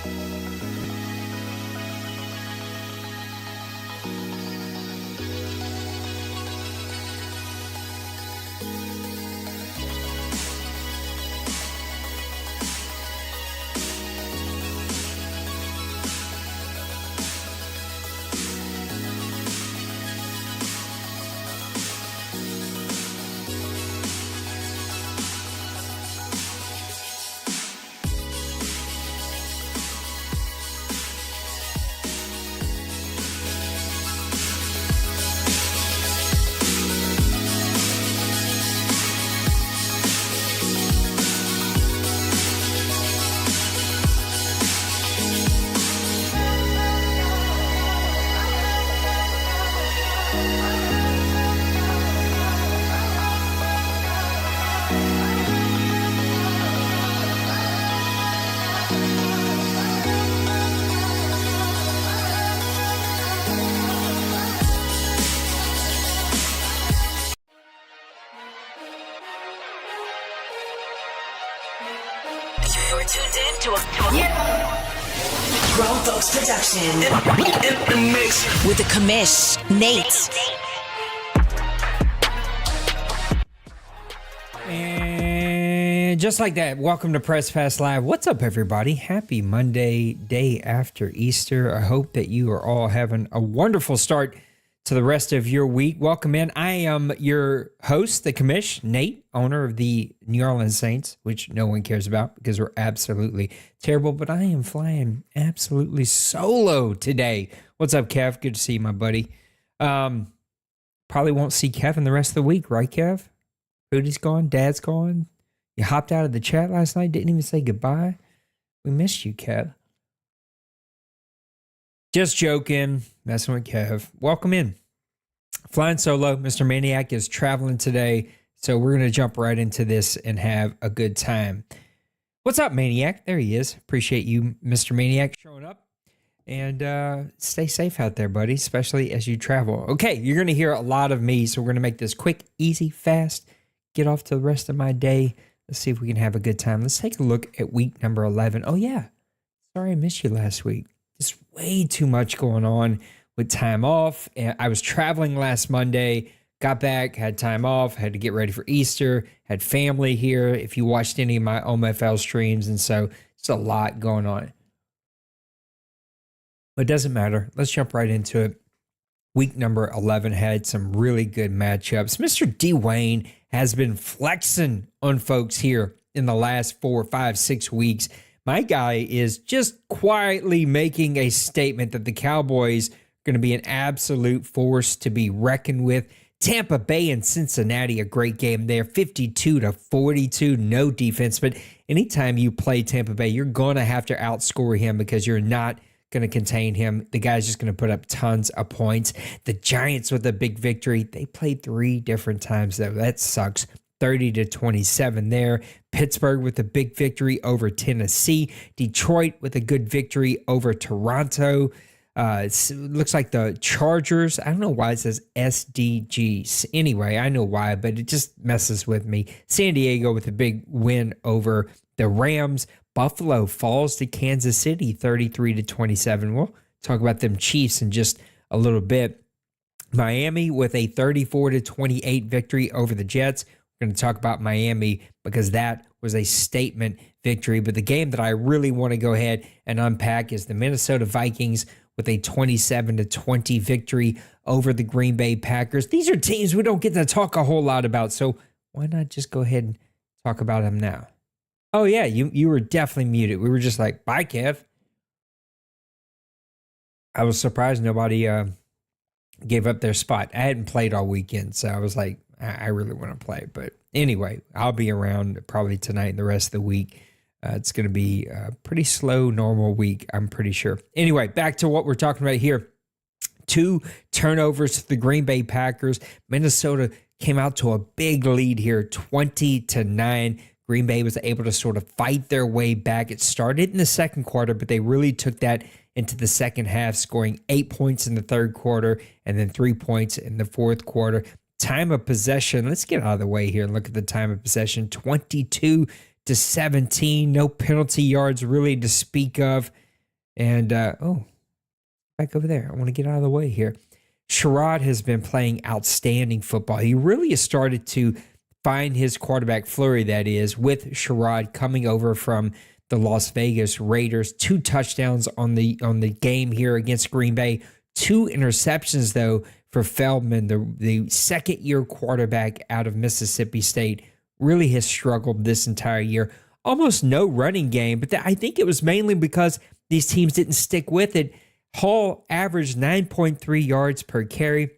You're tuned in to Grown Folks Production. In the mix with the commish, Nate. And just like that, welcome to Press Pass Live. What's up, everybody? Happy Monday, day after Easter. I hope that you are all having a wonderful start to the rest of your week. Welcome in. I am your host, the commish, Nate, owner of the New Orleans Saints, which no one cares about because we're absolutely terrible, but I am flying absolutely solo today. What's up, Kev? Good to see you, my buddy. Probably won't see Kevin the rest of the week, right, Kev? Rudy's gone, Dad's gone. You hopped out of the chat last night, didn't even say goodbye. We missed you, Kev. Just joking, messing with Kev. Welcome in. Flying solo, Mr. Maniac is traveling today, so we're going to jump right into this and have a good time. What's up, Maniac? There he is. Appreciate you, Mr. Maniac, showing up. And stay safe out there, buddy, especially as you travel. Okay, you're going to hear a lot of me, so we're going to make this quick, easy, fast, get off to the rest of my day. Let's see if we can have a good time. Let's take a look at week number 11. Oh, yeah. Sorry I missed you last week. Just way too much going on with time off. And I was traveling last Monday, got back, had time off, had to get ready for Easter, had family here. If you watched any of my OMFL streams, and so it's a lot going on. But it doesn't matter. Let's jump right into it. Week number 11 had some really good matchups. Mr. Dwayne has been flexing on folks here in the last 4, 5, 6 weeks. My guy is just quietly making a statement that the Cowboys are going to be an absolute force to be reckoned with. Tampa Bay and Cincinnati, a great game there, 52-42, no defense. But anytime you play Tampa Bay, you're going to have to outscore him because you're not going to contain him. The guy's just going to put up tons of points. The Giants with a big victory. They played 3 different times, though. That sucks. 30-27 there. Pittsburgh with a big victory over Tennessee. Detroit with a good victory over Toronto. It looks like the Chargers. I don't know why it says SDGs. Anyway, I know why, but it just messes with me. San Diego with a big win over the Rams. Buffalo falls to Kansas City 33-27. We'll talk about them Chiefs in just a little bit. Miami with a 34-28 victory over the Jets. We're going to talk about Miami because that was a statement victory. But the game that I really want to go ahead and unpack is the Minnesota Vikings with a 27-20 victory over the Green Bay Packers. These are teams we don't get to talk a whole lot about, so why not just go ahead and talk about them now? Oh, yeah, you were definitely muted. We were just like, bye, Kev. I was surprised nobody gave up their spot. I hadn't played all weekend, so I was like, I really want to play. But anyway, I'll be around probably tonight and the rest of the week. It's going to be a pretty slow, normal week, I'm pretty sure. Anyway, back to what we're talking about here. 2 turnovers to the Green Bay Packers. Minnesota came out to a big lead here, 20-9. Green Bay was able to sort of fight their way back. It started in the second quarter, but they really took that into the second half, scoring 8 points in the third quarter and then 3 points in the fourth quarter. Time of possession, let's get out of the way here and look at the time of possession, 22-17. No penalty yards really to speak of. And, back over there. I want to get out of the way here. Sherrod has been playing outstanding football. He really has started to find his quarterback flurry, that is, with Sherrod coming over from the Las Vegas Raiders. 2 touchdowns on the game here against Green Bay. 2 interceptions, though, for Feldman, the second-year quarterback out of Mississippi State. Really has struggled this entire year. Almost no running game, but I think it was mainly because these teams didn't stick with it. Hall averaged 9.3 yards per carry.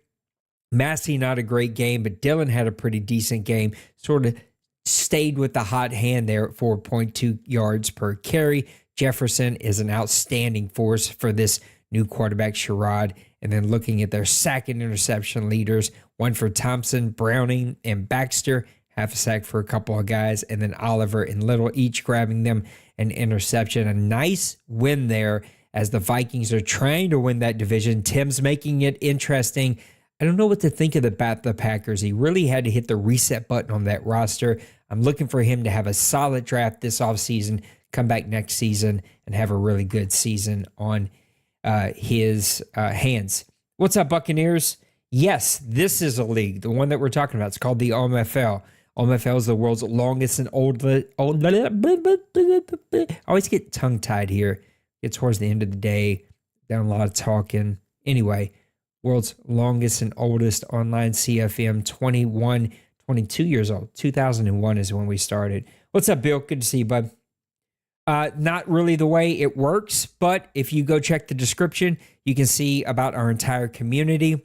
Massey, not a great game, but Dillon had a pretty decent game. Sort of stayed with the hot hand there at 4.2 yards per carry. Jefferson is an outstanding force for this new quarterback, Sherrod. And then looking at their sack and interception leaders, one for Thompson, Browning, and Baxter. Half a sack for a couple of guys. And then Oliver and Little each grabbing them an interception. A nice win there as the Vikings are trying to win that division. Tim's making it interesting. I don't know what to think of the Packers. He really had to hit the reset button on that roster. I'm looking for him to have a solid draft this offseason, come back next season, and have a really good season on his hands. What's up, Buccaneers? Yes, this is a league, the one that we're talking about. It's called the OMFL. OMFL is the world's longest and oldest. I always get tongue-tied here. It's towards the end of the day. Done a lot of talking. Anyway, world's longest and oldest online CFM, 22 years old. 2001 is when we started. What's up, Bill? Good to see you, bud. Not really the way it works, but if you go check the description, you can see about our entire community.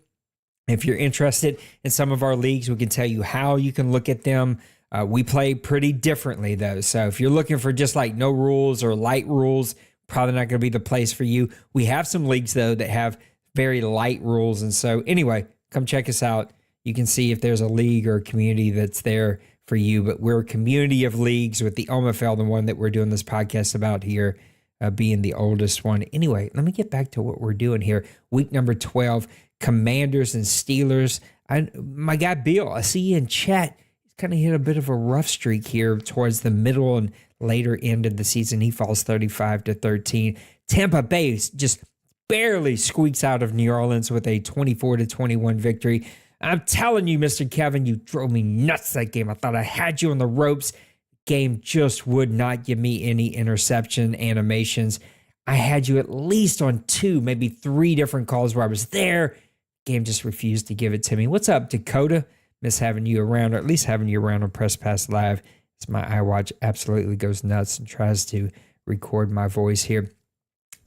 If you're interested in some of our leagues, we can tell you how you can look at them. We play pretty differently, though. So if you're looking for just like no rules or light rules, probably not going to be the place for you. We have some leagues, though, that have very light rules. And so anyway, come check us out. You can see if there's a league or a community that's there for you. But we're a community of leagues with the OMFL, the one that we're doing this podcast about here, being the oldest one. Anyway, let me get back to what we're doing here. Week number 12, Commanders and Steelers. My guy Bill, I see you in chat. He's kind of hit a bit of a rough streak here towards the middle and later end of the season. He falls 35-13. Tampa Bay just barely squeaks out of New Orleans with a 24-21 victory. I'm telling you, Mr. Kevin, you drove me nuts that game. I thought I had you on the ropes. Game just would not give me any interception animations. I had you at least on 2, maybe 3 different calls where I was there. Game just refused to give it to me. What's up, Dakota? Miss having you around, or at least having you around on Press Pass Live. It's my iWatch absolutely goes nuts and tries to record my voice here.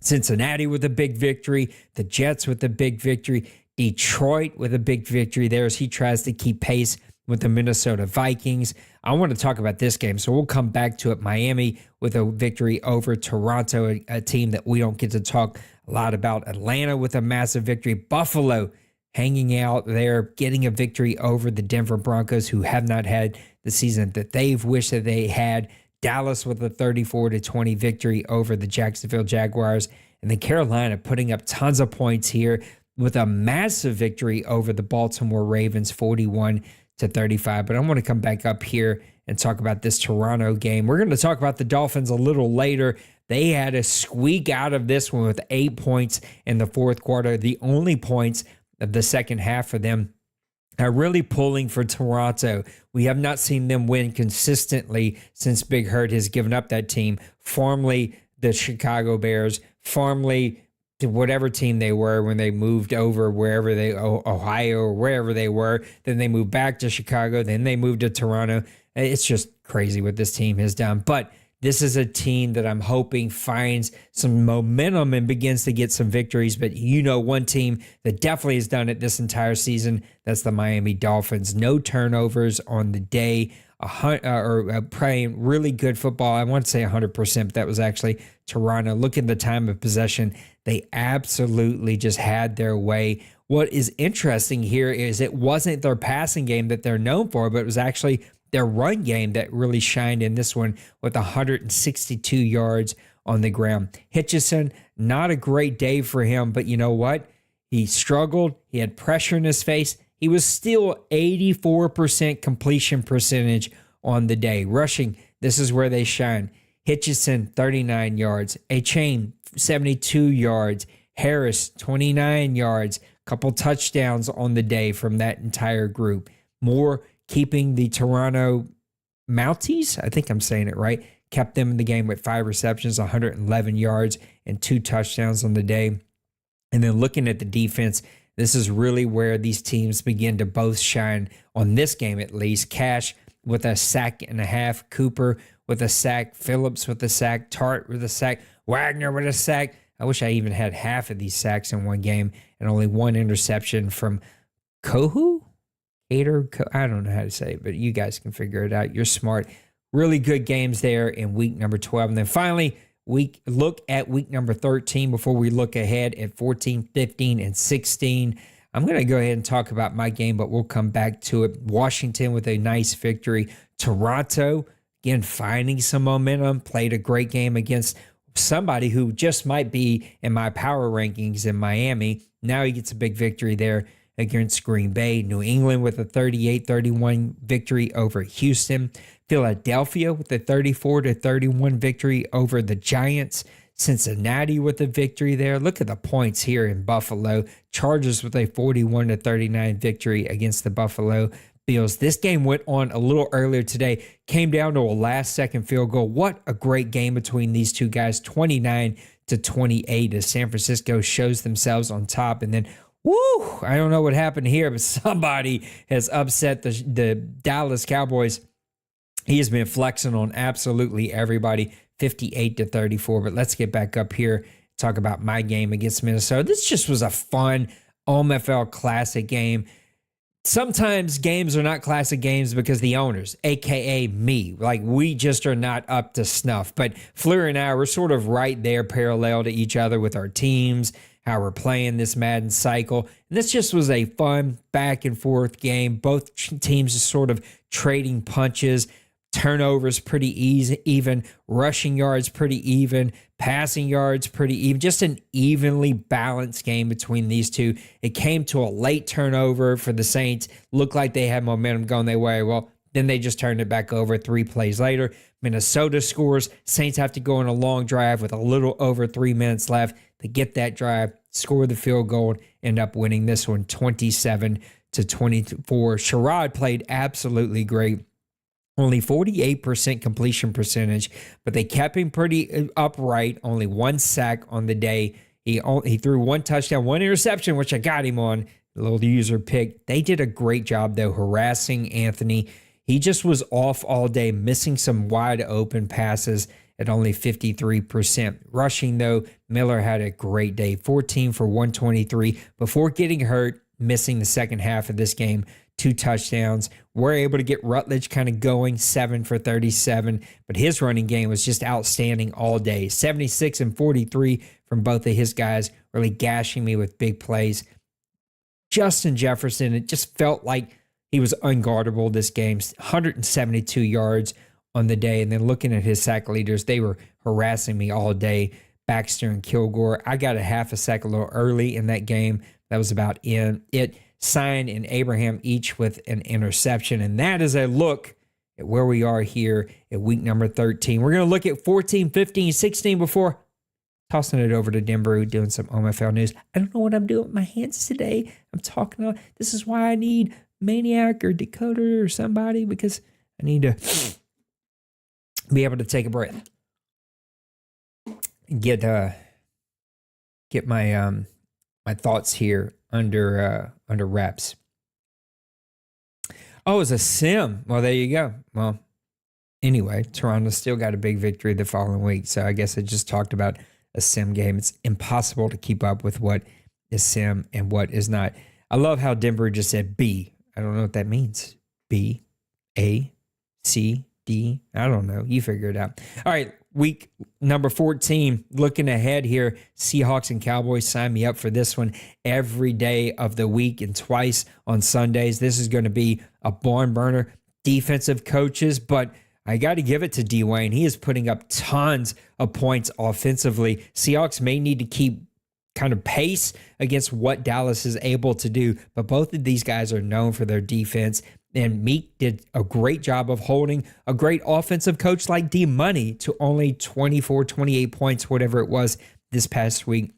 Cincinnati with a big victory. The Jets with a big victory. Detroit with a big victory there as he tries to keep pace with the Minnesota Vikings. I want to talk about this game, so we'll come back to it. Miami with a victory over Toronto, a team that we don't get to talk a lot about. Atlanta with a massive victory. Buffalo hanging out there, getting a victory over the Denver Broncos, who have not had the season that they've wished that they had. Dallas with a 34-20 victory over the Jacksonville Jaguars. And then Carolina putting up tons of points here with a massive victory over the Baltimore Ravens, 41-35. But I want to come back up here and talk about this Toronto game. We're going to talk about the Dolphins a little later. They had to squeak out of this one with 8 points in the fourth quarter, the only points of the second half for them. Really pulling for Toronto. We have not seen them win consistently since Big Hurt has given up that team. Formerly the Chicago Bears, formerly to whatever team they were when they moved over wherever they, Ohio or wherever they were. Then they moved back to Chicago. Then they moved to Toronto. It's just crazy what this team has done. But this is a team that I'm hoping finds some momentum and begins to get some victories. But you know, one team that definitely has done it this entire season, that's the Miami Dolphins. No turnovers on the day, playing really good football. I want to say 100%, but that was actually Toronto. Look at the time of possession. They absolutely just had their way. What is interesting here is it wasn't their passing game that they're known for, but it was actually their run game that really shined in this one with 162 yards on the ground. Hitchison, not a great day for him, but you know what? He struggled. He had pressure in his face. He was still 84% completion percentage on the day. Rushing, this is where they shine. Hitchison, 39 yards. Achane, 72 yards. Harris, 29 yards. Couple touchdowns on the day from that entire group. Moore keeping the Toronto Mounties, I think I'm saying it right, kept them in the game with 5 receptions, 111 yards, and 2 touchdowns on the day. And then looking at the defense, this is really where these teams begin to both shine on this game at least. Cash with a sack and a half, Cooper with a sack, Phillips with a sack, Tart with a sack, Wagner with a sack. I wish I even had half of these sacks in one game, and only 1 interception from Kohu? I don't know how to say it, but you guys can figure it out. You're smart. Really good games there in week number 12. And then finally, look at week number 13 before we look ahead at 14, 15, and 16. I'm going to go ahead and talk about my game, but we'll come back to it. Washington with a nice victory. Toronto, again, finding some momentum, played a great game against somebody who just might be in my power rankings in Miami. Now he gets a big victory there against Green Bay. New England with a 38-31 victory over Houston. Philadelphia with a 34-31 victory over the Giants. Cincinnati with a victory there. Look at the points here in Buffalo. Chargers with a 41-39 victory against the Buffalo Bills. This game went on a little earlier today. Came down to a last-second field goal. What a great game between these two guys. 29-28 as San Francisco shows themselves on top. And then woo! I don't know what happened here, but somebody has upset the Dallas Cowboys. He has been flexing on absolutely everybody, 58-34. But let's get back up here, talk about my game against Minnesota. This just was a fun OMFL classic game. Sometimes games are not classic games because the owners, a.k.a. me, like we just are not up to snuff. But Fleur and I were sort of right there parallel to each other with our teams, how we're playing this Madden cycle. And this just was a fun back and forth game. Both teams just sort of trading punches, turnovers pretty easy, even rushing yards pretty even, passing yards pretty even, just an evenly balanced game between these two. It came to a late turnover for the Saints. Looked like they had momentum going their way. Well, then they just turned it back over 3 plays later. Minnesota scores. Saints have to go on a long drive with a little over 3 minutes left to get that drive, score the field goal, end up winning this one 27-24. Sherrod played absolutely great. Only 48% completion percentage, but they kept him pretty upright. Only 1 sack on the day. He threw 1 touchdown, 1 interception, which I got him on. A little user pick. They did a great job, though, harassing Anthony. He just was off all day, missing some wide open passes at only 53%. Rushing, though, Miller had a great day, 14 for 123 before getting hurt, missing the second half of this game. 2 touchdowns. We're able to get Rutledge kind of going, 7 for 37, but his running game was just outstanding all day. 76 and 43 from both of his guys, really gashing me with big plays. Justin Jefferson, it just felt like he was unguardable this game. 172 yards on the day. And then looking at his sack leaders, they were harassing me all day. Baxter and Kilgore. I got a half a sack a little early in that game. That was about it. Sign and Abraham each with an interception. And that is a look at where we are here at week number 13. We're going to look at 14, 15, 16 before tossing it over to Denver, doing some OMFL news. I don't know what I'm doing with my hands today. I'm talking. This is why I need Maniac or Dakota or somebody, because I need to be able to take a breath. Get my my thoughts here under wraps. Oh, it's a sim. Well, there you go. Well, anyway, Toronto still got a big victory the following week. So I guess I just talked about a sim game. It's impossible to keep up with what is sim and what is not. I love how Denver just said B. I don't know what that means. B, A, C, D. I don't know. You figure it out. All right. Week number 14, looking ahead here, Seahawks and Cowboys. Sign me up for this one every day of the week and twice on Sundays. This is going to be a barn burner. Defensive coaches, but I got to give it to Dwayne. He is putting up tons of points offensively. Seahawks may need to keep kind of pace against what Dallas is able to do, but both of these guys are known for their defense. And Meek did a great job of holding a great offensive coach like D Money to only 24, 28 points, whatever it was this past week.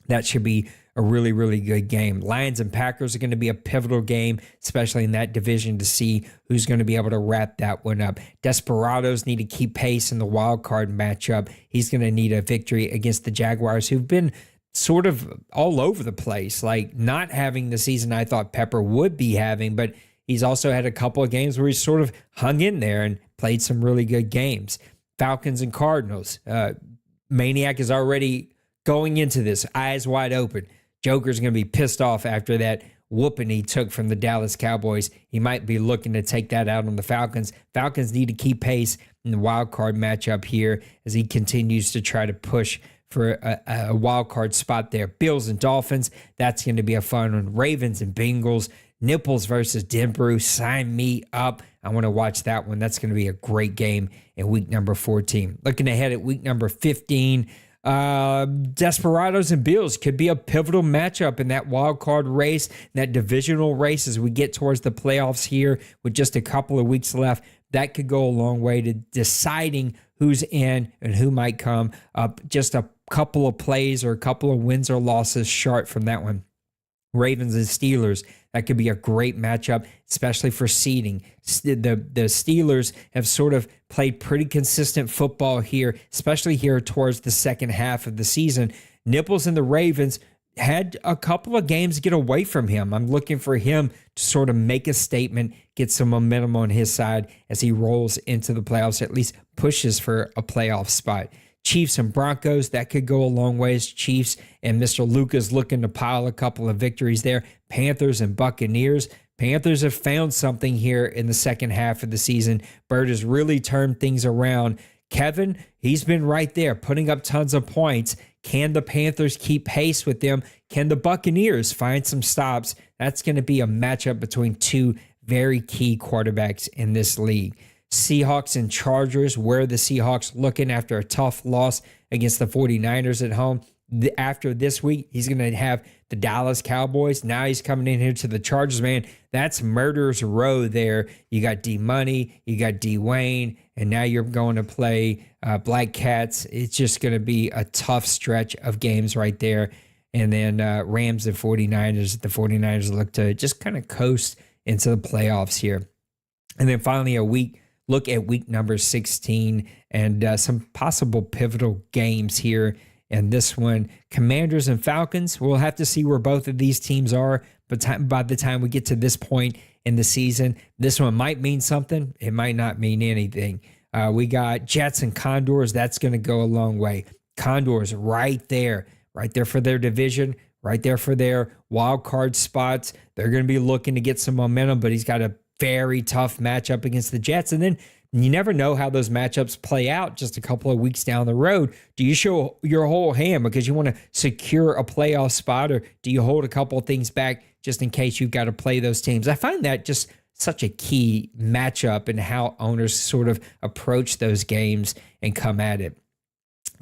That should be a really, really good game. Lions and Packers are going to be a pivotal game, especially in that division, to see who's going to be able to wrap that one up. Desperados need to keep pace in the wild card matchup. He's going to need a victory against the Jaguars, who've been sort of all over the place, like not having the season I thought Pepper would be having, but he's also had a couple of games where he's sort of hung in there and played some really good games. Falcons and Cardinals. Maniac is already going into this eyes wide open. Joker's going to be pissed off after that whooping he took from the Dallas Cowboys. He might be looking to take that out on the Falcons. Falcons need to keep pace in the wild card matchup here as he continues to try to push for a wild card spot there. Bills and Dolphins, that's going to be a fun one. Ravens and Bengals. Nipples versus Denbrew. Sign me up. I want to watch that one. That's going to be a great game in week number 14. Looking ahead at week number 15, Desperados and Bills could be a pivotal matchup in that wild card race, that divisional race as we get towards the playoffs here with just a couple of weeks left. That could go a long way to deciding who's in and who might come up just a couple of plays or a couple of wins or losses short from that one. Ravens and Steelers, that could be a great matchup, especially for seeding. The Steelers have sort of played pretty consistent football here, especially here towards the second half of the season. Nipples and the Ravens had a couple of games get away from him. I'm looking for him to sort of make a statement, get some momentum on his side as he rolls into the playoffs, at least pushes for a playoff spot. Chiefs and Broncos, that could go a long ways. Chiefs and Mr. Lucas looking to pile a couple of victories there. Panthers and Buccaneers. Panthers have found something here in the second half of the season. Bird has really turned things around. Kevin, he's been right there putting up tons of points. Can the Panthers keep pace with them? Can the Buccaneers find some stops? That's going to be a matchup between two very key quarterbacks in this league. Seahawks and Chargers, where the Seahawks looking after a tough loss against the 49ers at home. After this week, he's going to have the Dallas Cowboys. Now he's coming in here to the Chargers, man. That's murderer's row there. You got D-Money, you got D-Wayne, and now you're going to play Black Cats. It's just going to be a tough stretch of games right there. And then Rams and 49ers. The 49ers look to just kind of coast into the playoffs here. And then finally look at week number 16 and some possible pivotal games here. And this one, Commanders and Falcons, we'll have to see where both of these teams are. But by the time we get to this point in the season, this one might mean something. It might not mean anything. We got Jets and Condors. That's going to go a long way. Condors right there for their division, right there for their wild card spots. They're going to be looking to get some momentum, but he's got a very tough matchup against the Jets. And then you never know how those matchups play out just a couple of weeks down the road. Do you show your whole hand because you want to secure a playoff spot, or do you hold a couple of things back just in case you've got to play those teams? I find that just such a key matchup in how owners sort of approach those games and come at it.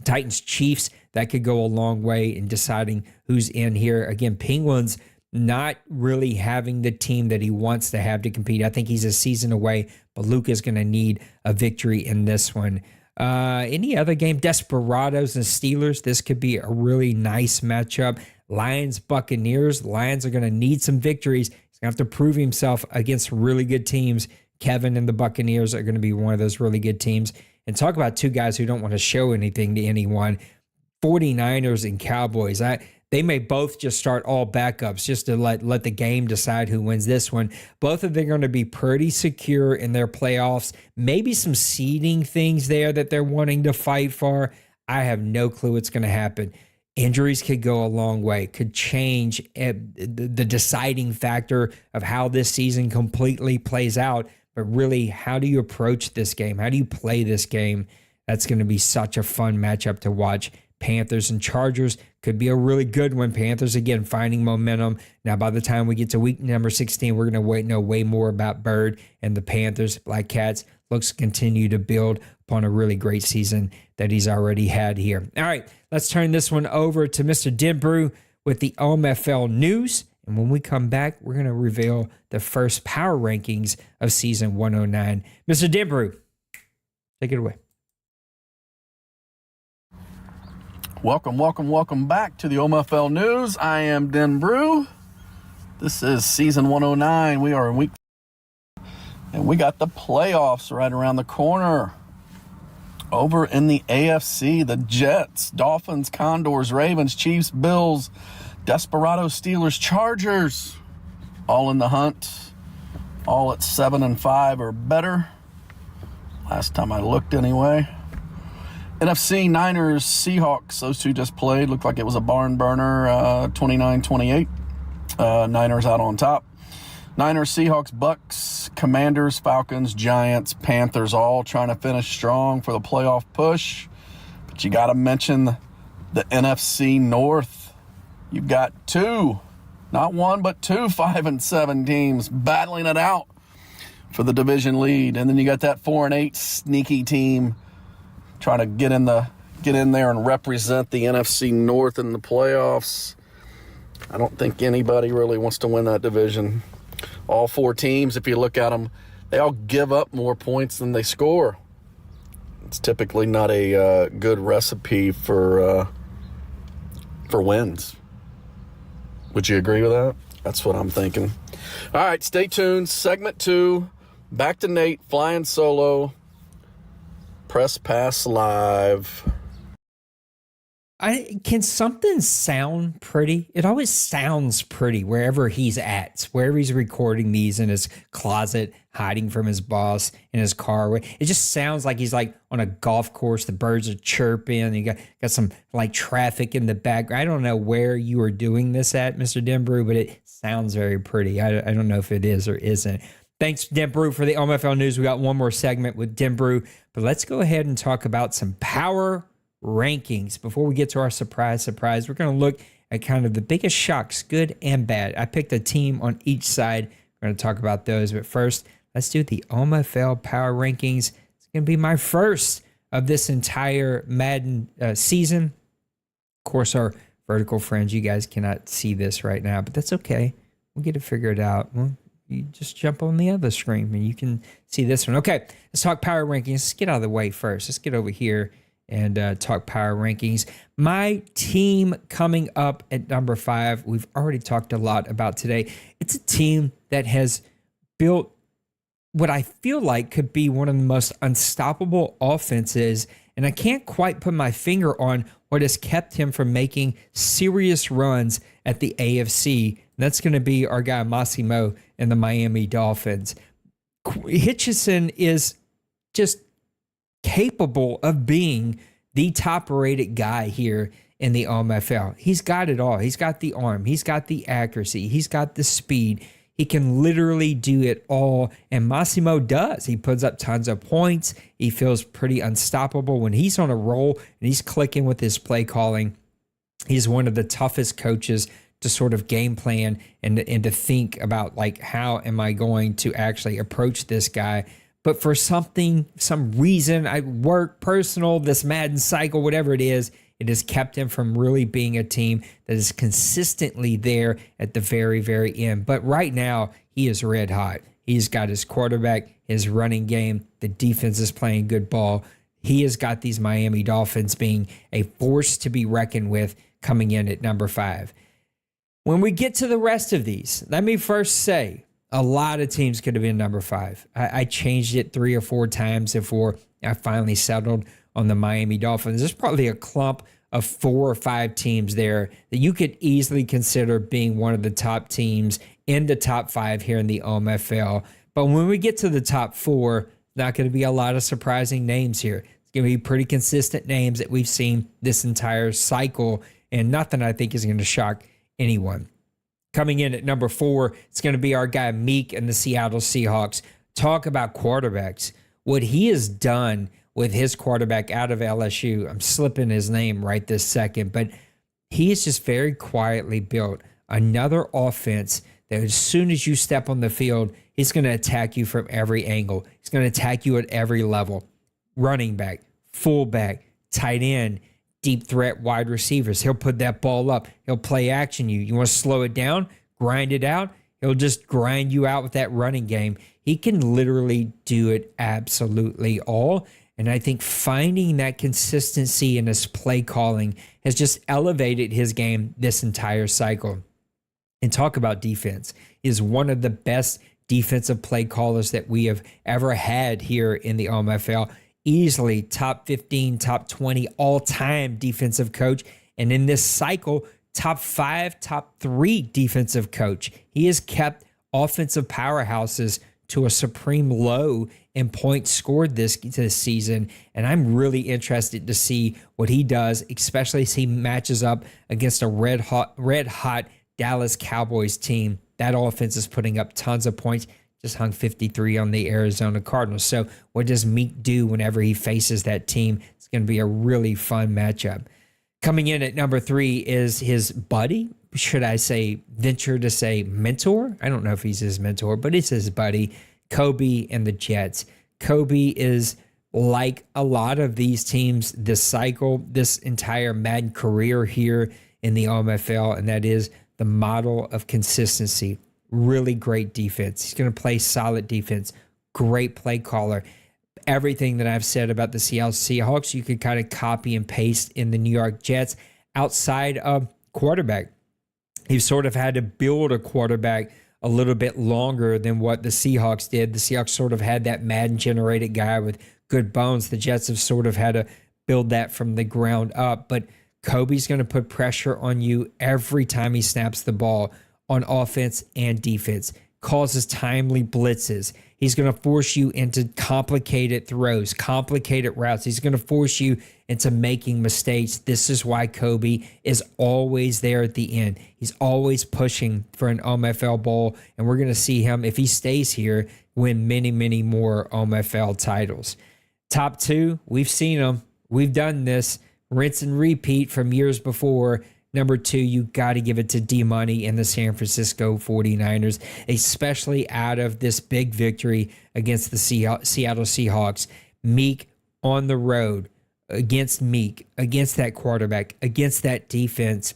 Titans Chiefs, that could go a long way in deciding who's in here. Again, Penguins not really having the team that he wants to have to compete. I think he's a season away, but Luke is going to need a victory in this one. Any other game? Desperados and Steelers. This could be a really nice matchup. Lions, Buccaneers. Lions are going to need some victories. He's going to have to prove himself against really good teams. Kevin and the Buccaneers are going to be one of those really good teams. And talk about two guys who don't want to show anything to anyone. 49ers and Cowboys. They may both just start all backups just to let the game decide who wins this one. Both of them are going to be pretty secure in their playoffs. Maybe some seeding things there that they're wanting to fight for. I have no clue what's going to happen. Injuries could go a long way, could change the deciding factor of how this season completely plays out. But really, how do you approach this game? How do you play this game? That's going to be such a fun matchup to watch. Panthers and Chargers could be a really good one. Panthers, again, finding momentum. Now, by the time we get to week number 16, we're going to know way more about Bird and the Panthers. Black Cats looks to continue to build upon a really great season that he's already had here. All right, let's turn this one over to Mr. Denbrew with the OMFL news And when we come back, we're going to reveal the first power rankings of season 109. Mr. Denbrew, take it away. Welcome back to the OMFL News. I am Denbrew. This is season 109. We are in week, and we got the playoffs right around the corner. Over in the AFC, the Jets, Dolphins, Condors, Ravens, Chiefs, Bills, Desperados, Steelers, Chargers, all in the hunt, all at 7-5 or better. Last time I looked anyway. NFC, Niners, Seahawks, those two just played. Looked like it was a barn burner, 29-28. Niners out on top. Niners, Seahawks, Bucks, Commanders, Falcons, Giants, Panthers, all trying to finish strong for the playoff push. But you got to mention the NFC North. You've got two, not one, but two 5-7 teams battling it out for the division lead. And then you got that 4-8 sneaky team trying to get in there and represent the NFC North in the playoffs. I don't think anybody really wants to win that division. All four teams, if you look at them, they all give up more points than they score. It's typically not a good recipe for wins. Would you agree with that? That's what I'm thinking. All right, stay tuned. Segment 2, back to Nate, flying solo. Press Pass Live. Can something sound pretty? It always sounds pretty wherever he's at, wherever he's recording these, in his closet, hiding from his boss, in his car. It just sounds like he's like on a golf course. The birds are chirping. You got some like traffic in the background. I don't know where you are doing this at, Mr. Denbrew, but it sounds very pretty. I don't know if it is or isn't. Thanks, Denbrew, for the OMFL News. We got one more segment with Denbrew, but let's go ahead and talk about some power rankings. Before we get to our surprise, we're going to look at kind of the biggest shocks, good and bad. I picked a team on each side. We're going to talk about those, but first, let's do the OMFL power rankings. It's going to be my first of this entire Madden season. Of course, our vertical friends, you guys cannot see this right now, but that's okay. We'll get it figured out. You just jump on the other screen and you can see this one. Okay, let's talk power rankings. Let's get out of the way first. Let's get over here and talk power rankings. My team coming up at number 5, we've already talked a lot about today. It's a team that has built what I feel like could be one of the most unstoppable offenses, and I can't quite put my finger on what has kept him from making serious runs at the AFC. And that's going to be our guy Massimo and the Miami Dolphins. Hitchison is just capable of being the top-rated guy here in the OMFL. He's got it all. He's got the arm. He's got the accuracy. He's got the speed. He can literally do it all, and Massimo does. He puts up tons of points. He feels pretty unstoppable when he's on a roll and he's clicking with his play calling. He's one of the toughest coaches to sort of game plan and to think about, like, how am I going to actually approach this guy? But for some reason, work, personal, this Madden cycle, whatever it has kept him from really being a team that is consistently there at the very, very end. But right now, he is red hot. He's got his quarterback, his running game. The defense is playing good ball. He has got these Miami Dolphins being a force to be reckoned with coming in at number 5. When we get to the rest of these, let me first say, a lot of teams could have been number 5. I changed it 3 or 4 times before I finally settled on the Miami Dolphins. There's probably a clump of 4 or 5 teams there that you could easily consider being one of the top teams in the top 5 here in the OMFL. But when we get to the top 4, not going to be a lot of surprising names here. It's going to be pretty consistent names that we've seen this entire cycle, and nothing I think is going to shock anyone. Coming in at number 4, it's going to be our guy Meek and the Seattle Seahawks. Talk about quarterbacks. What he has done with his quarterback out of LSU, I'm slipping his name right this second, but he has just very quietly built another offense that as soon as you step on the field, he's going to attack you from every angle. He's going to attack you at every level. Running back, fullback, tight end, deep threat wide receivers. He'll put that ball up. He'll play action you. You want to slow it down? grind it out. He'll just grind you out with that running game. He can literally do it absolutely all. And I think finding that consistency in his play calling has just elevated his game this entire cycle. And talk about defense. He is one of the best defensive play callers that we have ever had here in the OMFL. Easily top 15, top 20 all-time defensive coach. And in this cycle, top 5, top 3 defensive coach. He has kept offensive powerhouses to a supreme low in points scored this season. And I'm really interested to see what he does, especially as he matches up against a red hot Dallas Cowboys team. That offense is putting up tons of points. Just hung 53 on the Arizona Cardinals. So what does Meek do whenever he faces that team? It's going to be a really fun matchup. Coming in at number 3 is his buddy. Should I say, venture to say mentor? I don't know if he's his mentor, but it's his buddy, Kobe and the Jets. Kobe is like a lot of these teams this cycle, this entire Madden career here in the OMFL, and that is the model of consistency. Really great defense. He's going to play solid defense. Great play caller. Everything that I've said about the Seattle Seahawks, you could kind of copy and paste in the New York Jets outside of quarterback. He sort of had to build a quarterback a little bit longer than what the Seahawks did. The Seahawks sort of had that Madden-generated guy with good bones. The Jets have sort of had to build that from the ground up. But Kobe's going to put pressure on you every time he snaps the ball on offense and defense, causes timely blitzes. He's going to force you into complicated throws, complicated routes. He's going to force you into making mistakes. This is why Kobe is always there at the end. He's always pushing for an OMFL bowl, and we're going to see him, if he stays here, win many, many more OMFL titles. Top 2, we've seen them. We've done this. Rinse and repeat from years before. Number 2, you got to give it to D-Money and the San Francisco 49ers, especially out of this big victory against the Seattle Seahawks. Meek on the road against Meek, against that quarterback, against that defense.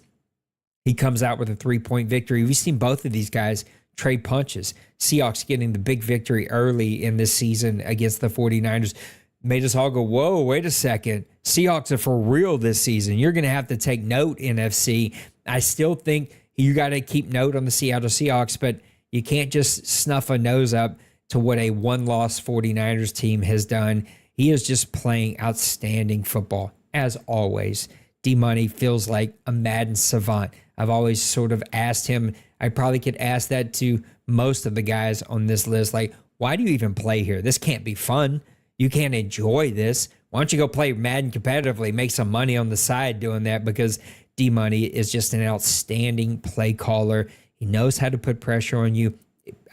He comes out with a 3-point victory. We've seen both of these guys trade punches. Seahawks getting the big victory early in this season against the 49ers. Made us all go, whoa, wait a second. Seahawks are for real this season. You're going to have to take note, NFC. I still think you got to keep note on the Seattle Seahawks, but you can't just snuff a nose up to what a one-loss 49ers team has done. He is just playing outstanding football, as always. D-Money feels like a Madden savant. I've always sort of asked him, I probably could ask that to most of the guys on this list, like, why do you even play here? This can't be fun. You can't enjoy this. Why don't you go play Madden competitively, make some money on the side doing that? Because D-Money is just an outstanding play caller. He knows how to put pressure on you.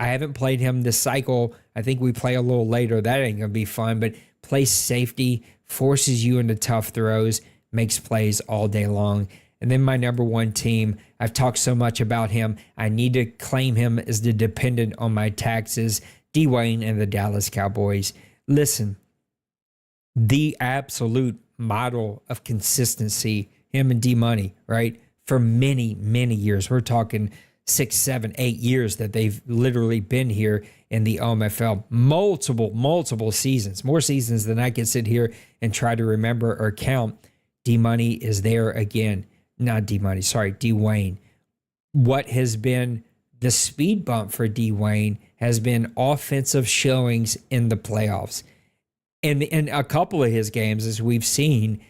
I haven't played him this cycle. I think we play a little later. That ain't going to be fun, but plays safety, forces you into tough throws, makes plays all day long. And then my number 1 team, I've talked so much about him. I need to claim him as the dependent on my taxes, D-Wayne and the Dallas Cowboys. Listen, the absolute model of consistency, him and D-Money, right? For many, many years. We're talking 6, 7, 8 years that they've literally been here in the OMFL. Multiple seasons, more seasons than I can sit here and try to remember or count. D-Money is there again. Not D-Money, sorry, D-Wayne. What has been the speed bump for D-Wayne has been offensive showings in the playoffs. And in a couple of his games, as we've seen,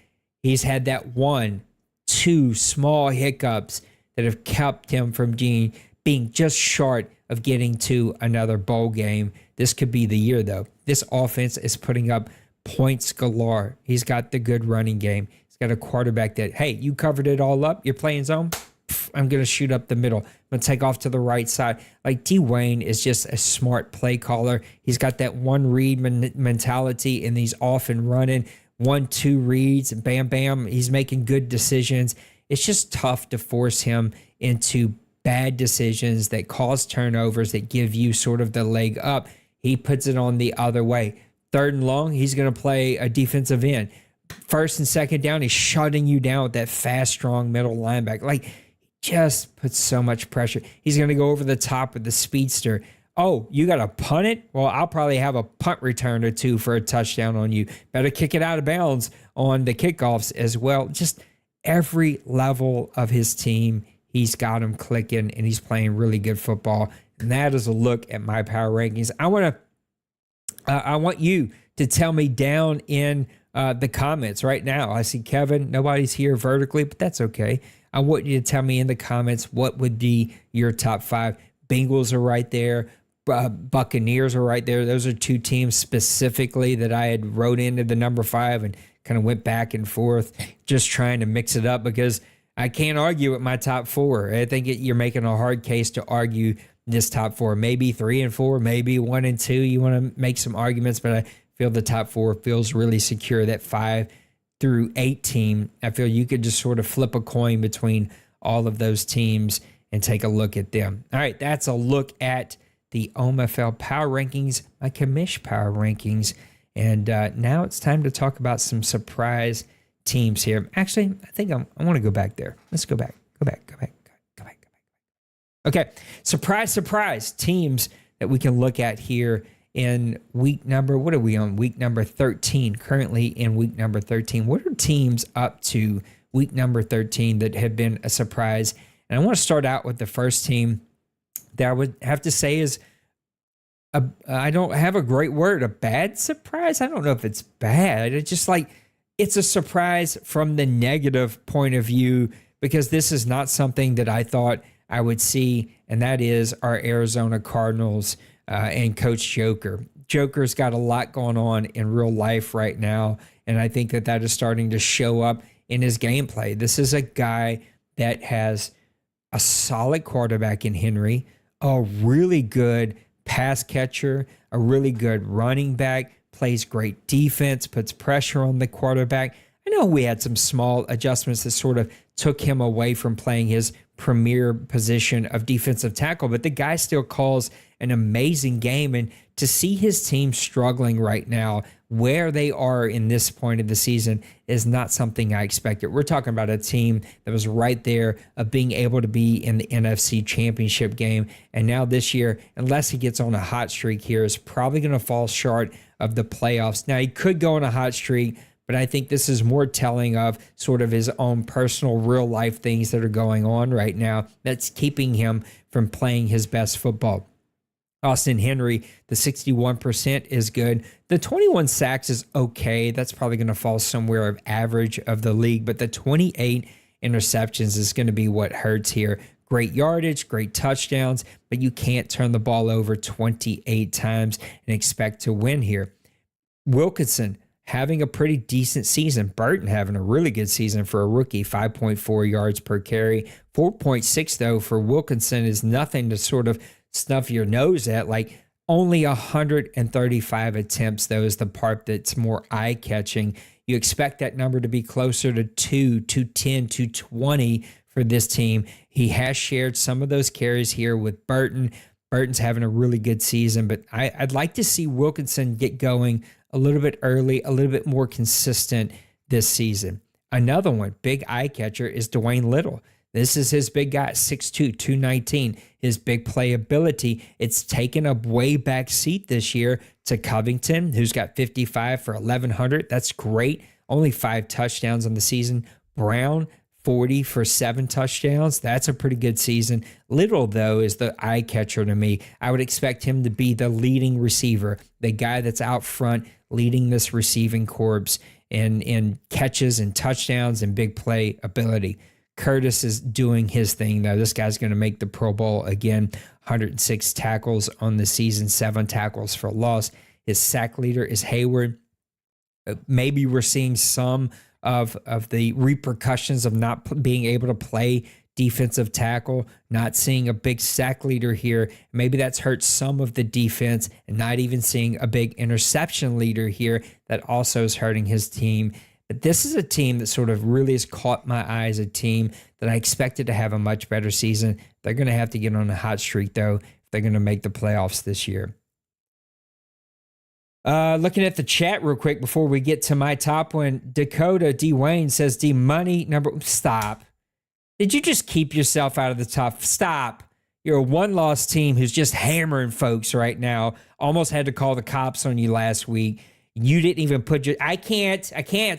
he's had that 1, 2 small hiccups that have kept him from being just short of getting to another bowl game. This could be the year, though. This offense is putting up points galore. He's got the good running game. He's got a quarterback that, hey, you covered it all up. You're playing zone. I'm going to shoot up the middle. I'm going to take off to the right side. Like, D-Wayne is just a smart play caller. He's got that one read mentality, and he's off and running. 1, 2 reads, and bam, bam. He's making good decisions. It's just tough to force him into bad decisions that cause turnovers that give you sort of the leg up. He puts it on the other way. 3rd and long, he's going to play a defensive end. 1st and 2nd down, he's shutting you down with that fast, strong middle linebacker. Like, just puts so much pressure. He's going to go over the top with the speedster. Oh, you got to punt it? Well, I'll probably have a punt return or two for a touchdown on you. Better kick it out of bounds on the kickoffs as well. Just every level of his team, he's got him clicking, and he's playing really good football. And that is a look at my power rankings. I want you to tell me down in the comments right now. I see Kevin. Nobody's here vertically, but that's okay. I want you to tell me in the comments what would be your top 5. Bengals are right there. Buccaneers are right there. Those are 2 teams specifically that I had wrote into the number 5 and kind of went back and forth, just trying to mix it up because I can't argue with my top 4. I think you're making a hard case to argue this top 4. Maybe 3 and 4, maybe 1 and 2. You want to make some arguments, but I feel the top 4 feels really secure. That 5 through 8 team, I feel you could just sort of flip a coin between all of those teams and take a look at them. All right, that's a look at the OMFL power rankings, my commish power rankings. And now it's time to talk about some surprise teams here. Actually, I think I want to go back there. Let's go back. Okay, surprise teams that we can look at here in week number, what are we on? Week number 13, currently in week number 13. What are teams up to week number 13 that have been a surprise? And I want to start out with the first team that I would have to say is, I don't have a great word, a bad surprise. I don't know if it's bad. It's just like, it's a surprise from the negative point of view because this is not something that I thought I would see, and that is our Arizona Cardinals and Coach Joker. Joker's got a lot going on in real life right now, and I think that is starting to show up in his gameplay. This is a guy that has a solid quarterback in Henry, a really good pass catcher, a really good running back, plays great defense, puts pressure on the quarterback. I know we had some small adjustments that sort of took him away from playing his premier position of defensive tackle, but the guy still calls an amazing game. And to see his team struggling right now, where they are in this point of the season, is not something I expected. We're talking about a team that was right there of being able to be in the NFC Championship game. And now this year, unless he gets on a hot streak here, is probably going to fall short of the playoffs. Now, he could go on a hot streak, but I think this is more telling of sort of his own personal real life things that are going on right now that's keeping him from playing his best football. Austin Henry, the 61% is good. The 21 sacks is okay. That's probably going to fall somewhere of average of the league, but the 28 interceptions is going to be what hurts here. Great yardage, great touchdowns, but you can't turn the ball over 28 times and expect to win here. Wilkinson having a pretty decent season. Burton having a really good season for a rookie, 5.4 yards per carry. 4.6, though, for Wilkinson is nothing to sort of snuff your nose at. Like, only 135 attempts, though, is the part that's more eye-catching. You expect that number to be closer to 210, 220 for this team. He has shared some of those carries here with Burton. Burton's having a really good season, but I'd like to see Wilkinson get going a little bit early, a little bit more consistent this season. Another one, big eye catcher, is Dwayne Little. This is his big guy, 6'2", 219. His big playability, it's taken a way back seat this year to Covington, who's got 55 for 1,100. That's great. Only 5 touchdowns on the season. Brown, 40 for 7 touchdowns. That's a pretty good season. Little, though, is the eye catcher to me. I would expect him to be the leading receiver, the guy that's out front leading this receiving corps in catches and touchdowns and big play ability. Curtis is doing his thing, though. This guy's going to make the Pro Bowl again. 106 tackles on the season, 7 tackles for loss. His sack leader is Hayward. Maybe we're seeing some of the repercussions of not being able to play defensive tackle, not seeing a big sack leader here. Maybe that's hurt some of the defense, and not even seeing a big interception leader here that also is hurting his team. But this is a team that sort of really has caught my eye as a team that I expected to have a much better season. They're going to have to get on a hot streak, though, if they're going to make the playoffs this year. Looking at the chat real quick before we get to my top one, Dakota D. Wayne says D-Money number... Stop. Did you just keep yourself out of the top? Stop. You're a one-loss team who's just hammering folks right now. Almost had to call the cops on you last week. You didn't even put I can't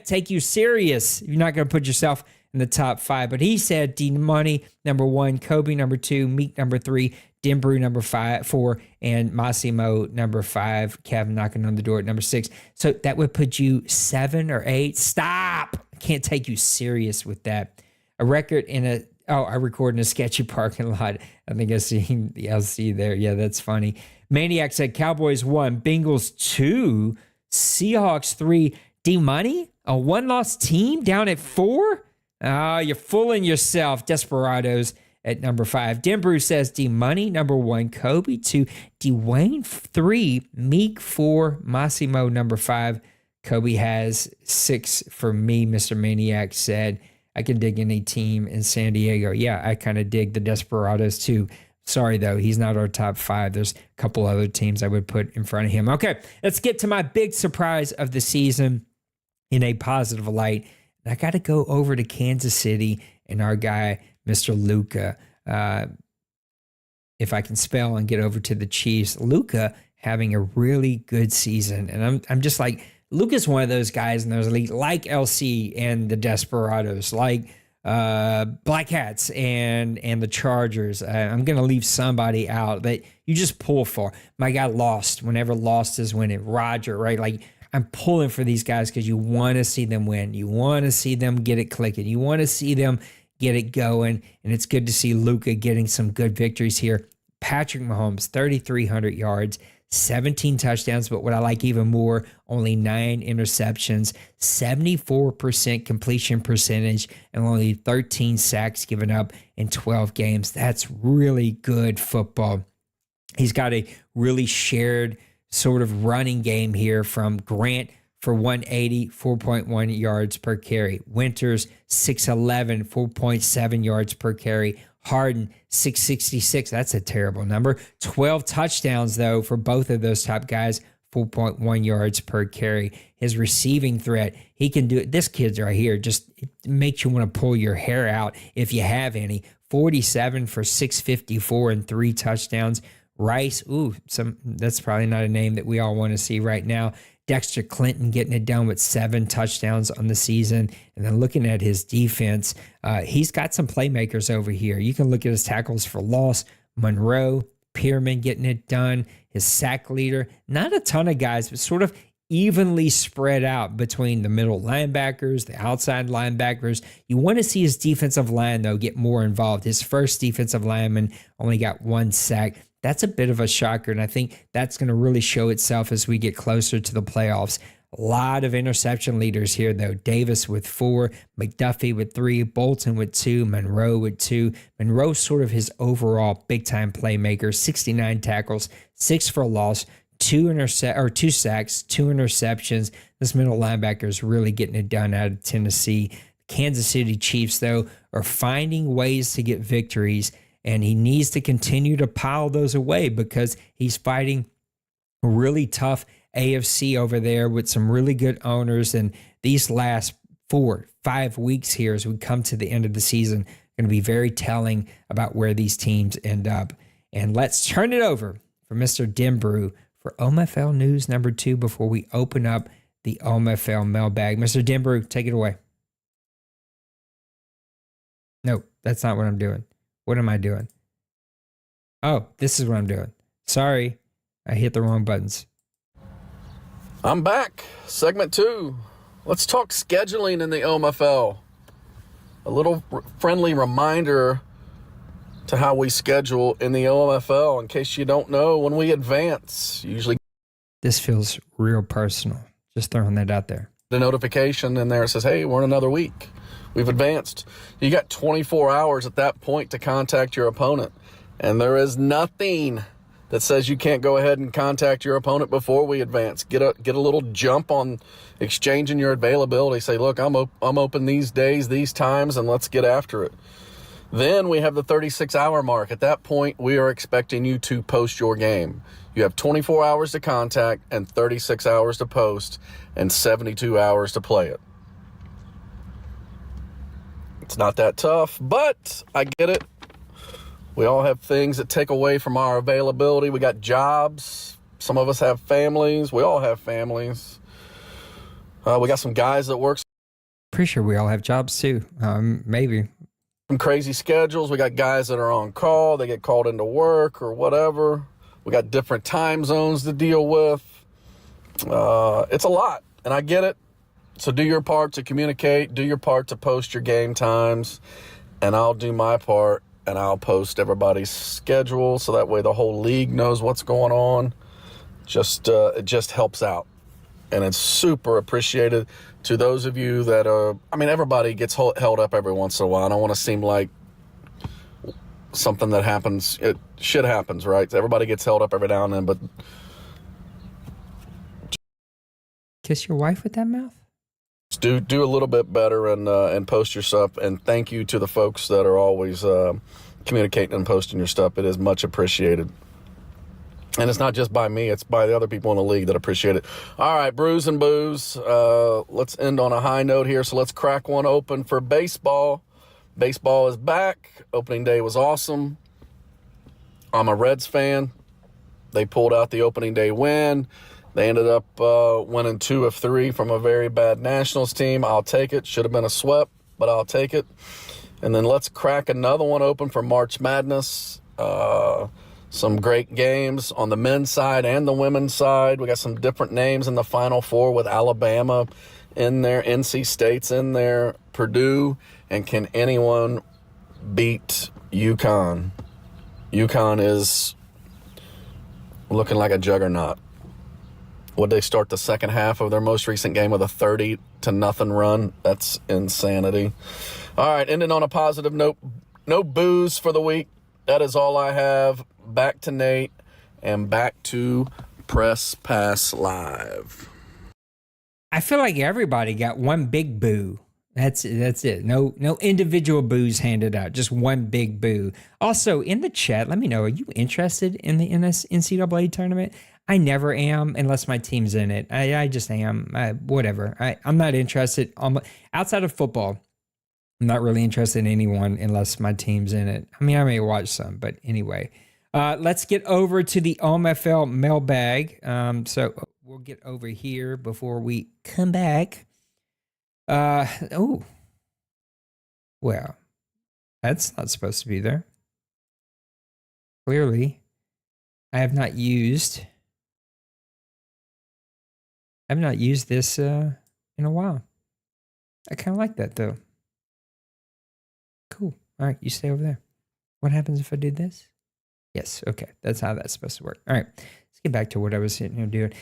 take you serious. You're not going to put yourself in the top 5. But he said D Money, number 1, Kobe, number 2, Meek, number 3, Denbrew, number 4, and Massimo, number 5. Kevin knocking on the door at number 6. So that would put you 7 or 8. Stop. I can't take you serious with that. A record in I record in a sketchy parking lot. I think I seen the LC there. Yeah, that's funny. Maniac said Cowboys 1, Bengals 2, Seahawks 3. D-Money, a one-loss team down at 4? Oh, you're fooling yourself. Desperados at number 5. Denbrew says D-Money, number 1, Kobe 2, Dwayne 3, Meek 4, Massimo number 5. Kobe has 6 for me, Mr. Maniac said. I can dig any team in San Diego. Yeah, I kind of dig the Desperados too. Sorry, though, he's not our top 5. There's a couple other teams I would put in front of him. Okay, let's get to my big surprise of the season in a positive light. And I got to go over to Kansas City and our guy, Mr. Luka. If I can spell and get over to the Chiefs, Luka having a really good season. And I'm just like, Luka's one of those guys in those league, like LC and the Desperados, like Black Hats and the Chargers. I'm going to leave somebody out that you just pull for. My guy Lost, whenever Lost is winning. Roger, right? Like, I'm pulling for these guys because you want to see them win. You want to see them get it clicking. You want to see them get it going. And it's good to see Luka getting some good victories here. Patrick Mahomes, 3,300 yards. 17 touchdowns, but what I like even more, only 9 interceptions, 74% completion percentage, and only 13 sacks given up in 12 games. That's really good football. He's got a really shared sort of running game here from Grant for 180, 4.1 yards per carry. Winters, 6'11", 4.7 yards per carry. Harden, 666. That's a terrible number. 12 touchdowns, though, for both of those top guys, 4.1 yards per carry. His receiving threat, he can do it. This kid's right here, just it makes you want to pull your hair out if you have any. 47 for 654 and 3 touchdowns. Rice, that's probably not a name that we all want to see right now. Dexter Clinton getting it done with 7 touchdowns on the season. And then looking at his defense, he's got some playmakers over here. You can look at his tackles for loss. Monroe, Pierman getting it done. His sack leader, not a ton of guys, but sort of evenly spread out between the middle linebackers, the outside linebackers. You want to see his defensive line, though, get more involved. His first defensive lineman only got 1 sack. That's a bit of a shocker, and I think that's going to really show itself as we get closer to the playoffs. A lot of interception leaders here, though. Davis with 4, McDuffie with 3, Bolton with 2, Monroe with 2. Monroe sort of his overall big-time playmaker, 69 tackles, 6 for a loss, 2 sacks, 2 interceptions. This middle linebacker is really getting it done out of Tennessee. Kansas City Chiefs, though, are finding ways to get victories, and he needs to continue to pile those away because he's fighting a really tough AFC over there with some really good owners. And these last 4-5 weeks here as we come to the end of the season are going to be very telling about where these teams end up. And let's turn it over for Mr. Denbrew for OMFL News number 2 before we open up the OMFL mailbag. Mr. Denbrew, take it away. No, that's not what I'm doing. What am I doing? Oh, this is what I'm doing. Sorry, I hit the wrong buttons. I'm back. Segment 2. Let's talk scheduling in the OMFL. A little friendly reminder to how we schedule in the OMFL. In case you don't know, when we advance, usually this feels real personal. Just throwing that out there. The notification in there says, hey, we're in another week. We've advanced. You got 24 hours at that point to contact your opponent. And there is nothing that says you can't go ahead and contact your opponent before we advance. Get a little jump on exchanging your availability. Say, look, I'm open these days, these times, and let's get after it. Then we have the 36-hour mark. At that point, we are expecting you to post your game. You have 24 hours to contact and 36 hours to post and 72 hours to play it. It's not that tough, but I get it. We all have things that take away from our availability. We got jobs. Some of us have families. We all have families. We got some guys that work Pretty sure we all have jobs too. Maybe. some crazy schedules. We got guys that are on call. They get called into work or whatever. We got different time zones to deal with. It's a lot, and I get it. So do your part to communicate. Do your part to post your game times, and I'll do my part, and I'll post everybody's schedule so that way the whole league knows what's going on. It just helps out, and it's super appreciated to those of you that everybody gets held up every once in a while. I don't want to seem like something that happens. Shit happens, right? Everybody gets held up every now and then, but Kiss your wife with that mouth? do a little bit better and post your stuff. And thank you to the folks that are always communicating and posting your stuff. It is much appreciated. And it's not just by me, it's by the other people in the league that appreciate it. All right, brews and booze. Let's end on a high note here. So let's crack one open for baseball. Baseball is back. Opening day was awesome. I'm a Reds fan. They pulled out the opening day win. They ended up winning 2 of 3 from a very bad Nationals team. I'll take it. Should have been a sweep, but I'll take it. And then let's crack another one open for March Madness. Some great games on the men's side and the women's side. We got some different names in the Final Four with Alabama in there, NC State's in there, Purdue, and can anyone beat UConn? UConn is looking like a juggernaut. Would they start the second half of their most recent game with a 30-0 run? That's insanity. All right, ending on a positive note. No booze for the week. That is all I have. Back to Nate and back to Press Pass Live. I feel like everybody got one big boo. That's it. No individual boos handed out. Just one big boo. Also, in the chat, let me know, are you interested in the NCAA tournament? I never am unless my team's in it. I just am. Whatever. I'm not interested. Outside of football, I'm not really interested in anyone unless my team's in it. I mean, I may watch some, but anyway. Let's get over to the OMFL mailbag. So we'll get over here before we come back. Well, that's not supposed to be there. Clearly, I have not used this in a while. I kind of like that though. Cool. All right, you stay over there. What happens if I do this? Yes, okay. That's how that's supposed to work. All right, let's get back to what I was sitting here doing.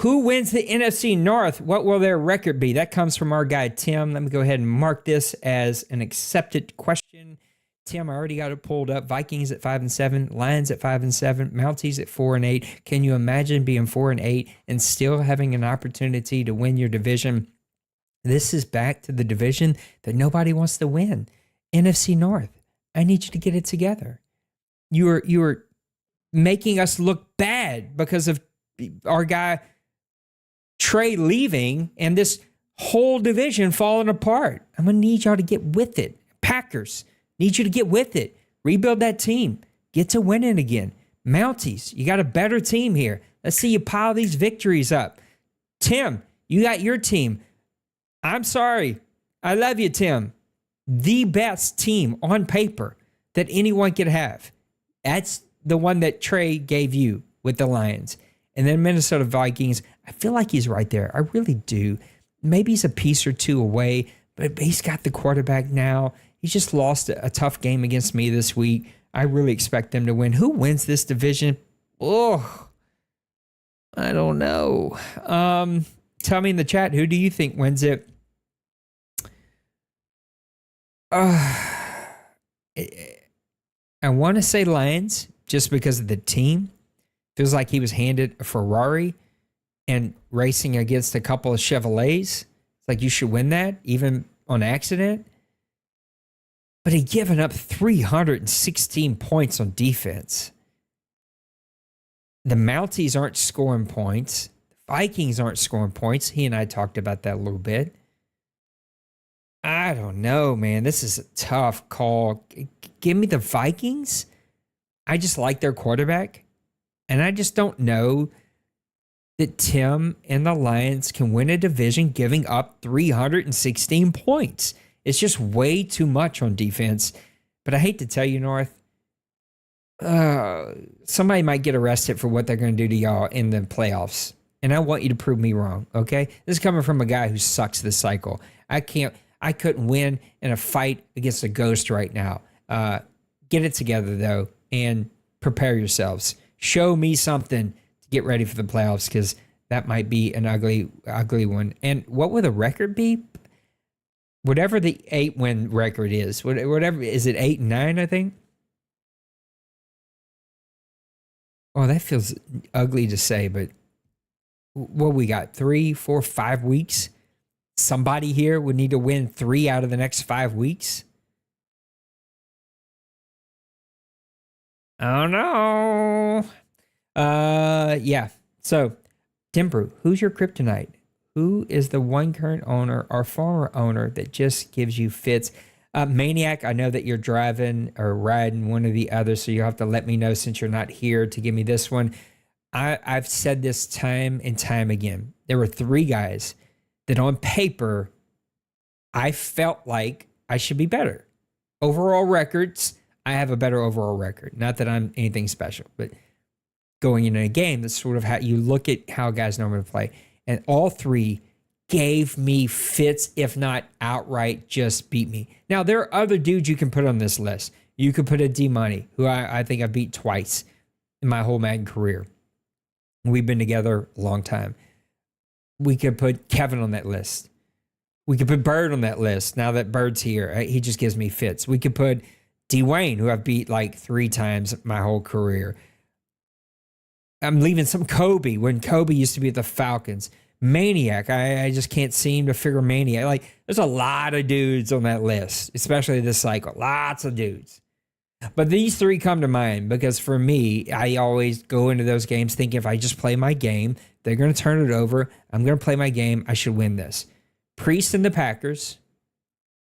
Who wins the NFC North? What will their record be? That comes from our guy, Tim. Let me go ahead and mark this as an accepted question. Tim, I already got it pulled up. Vikings at 5-7, Lions at 5-7, Mounties at 4-8. Can you imagine being 4-8 and still having an opportunity to win your division? This is back to the division that nobody wants to win. NFC North. I need you to get it together. You are making us look bad because of our guy Trey leaving and this whole division falling apart. I'm going to need y'all to get with it. Packers, need you to get with it. Rebuild that team. Get to winning again. Mounties, you got a better team here. Let's see you pile these victories up. Tim, you got your team. I'm sorry. I love you, Tim. The best team on paper that anyone could have. That's the one that Trey gave you with the Lions. And then Minnesota Vikings, I feel like he's right there. I really do. Maybe he's a piece or two away, but he's got the quarterback now. He just lost a tough game against me this week. I really expect them to win. Who wins this division? Oh, I don't know. Tell me in the chat, who do you think wins it? I want to say Lions just because of the team. Feels like he was handed a Ferrari and racing against a couple of Chevrolets. It's like you should win that, even on accident. But he given up 316 points on defense. The Mounties aren't scoring points. The Vikings aren't scoring points. He and I talked about that a little bit. I don't know, man. This is a tough call. Give me the Vikings. I just like their quarterback. And I just don't know that Tim and the Lions can win a division giving up 316 points. It's just way too much on defense. But I hate to tell you, North, somebody might get arrested for what they're going to do to y'all in the playoffs. And I want you to prove me wrong, okay? This is coming from a guy who sucks this cycle. I couldn't win in a fight against a ghost right now. Get it together, though, and prepare yourselves. Show me something to get ready for the playoffs, because that might be an ugly one. And what would the record be? Whatever the 8-win record is. Whatever, is it 8-9, I think? Oh, that feels ugly to say, but what we got? 3, 4, 5 weeks? Somebody here would need to win 3 out of the next 5 weeks? I don't know. Yeah. So, Denbrew, who's your kryptonite? Who is the one current owner or former owner that just gives you fits? Maniac, I know that you're driving or riding one or the other, so you'll have to let me know since you're not here to give me this one. I've said this time and time again. There were 3 guys that on paper, I felt like I should be better. Overall records, I have a better overall record. Not that I'm anything special, but going into a game, that's sort of how you look at how guys normally play. And all 3 gave me fits, if not outright just beat me. Now, there are other dudes you can put on this list. You could put a D-Money, who I think I beat twice in my whole Madden career. We've been together a long time. We could put Kevin on that list. We could put Bird on that list. Now that Bird's here, he just gives me fits. We could put Dwayne, who I've beat like 3 times my whole career. I'm leaving some Kobe when Kobe used to be at the Falcons. Maniac, I just can't seem to figure Maniac. Like, there's a lot of dudes on that list, especially this cycle. Lots of dudes. But these 3 come to mind because for me, I always go into those games thinking if I just play my game, they're going to turn it over. I'm going to play my game. I should win this. Priest and the Packers,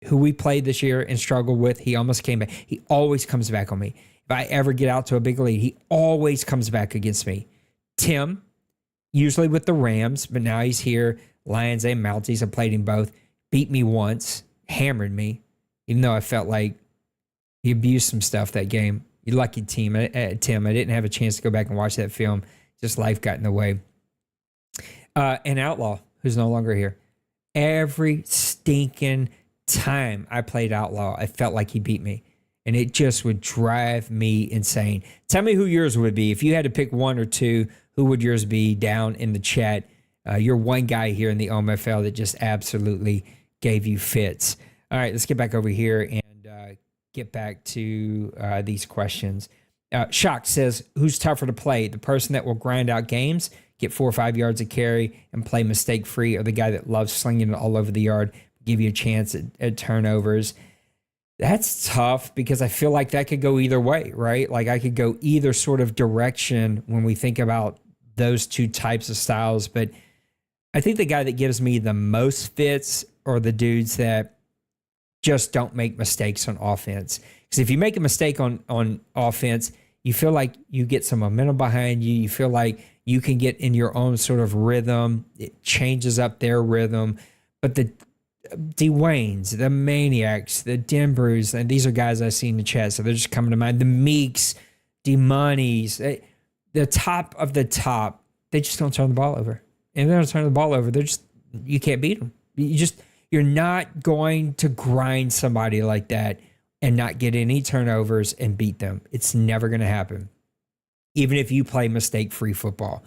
who we played this year and struggled with, he almost came back. He always comes back on me. If I ever get out to a big lead, he always comes back against me. Tim, usually with the Rams, but now he's here. Lions and Mounties, I played him both. Beat me once, hammered me, even though I felt like he abused some stuff that game. You lucky Tim. I didn't have a chance to go back and watch that film. Just life got in the way. And Outlaw, who's no longer here. Every stinking time I played Outlaw, I felt like he beat me. And it just would drive me insane. Tell me who yours would be. If you had to pick 1 or 2, who would yours be down in the chat? You're one guy here in the OMFL that just absolutely gave you fits. All right, let's get back over here and get back to these questions. Shock says, who's tougher to play? The person that will grind out games, get 4 or 5 yards of carry, and play mistake-free, or the guy that loves slinging it all over the yard, give you a chance at turnovers? That's tough because I feel like that could go either way, right? Like I could go either sort of direction when we think about those 2 types of styles. But I think the guy that gives me the most fits are the dudes that just don't make mistakes on offense. Because if you make a mistake on offense, you feel like you get some momentum behind you. You feel like you can get in your own sort of rhythm. It changes up their rhythm. But the Dwaynes, the Maniacs, the Denbrews, and these are guys I see in the chat, so they're just coming to mind. The Meeks, D-Monies, the top of the top, they just don't turn the ball over. And if they don't turn the ball over, you can't beat them. You're not going to grind somebody like that and not get any turnovers and beat them. It's never going to happen. Even if you play mistake-free football.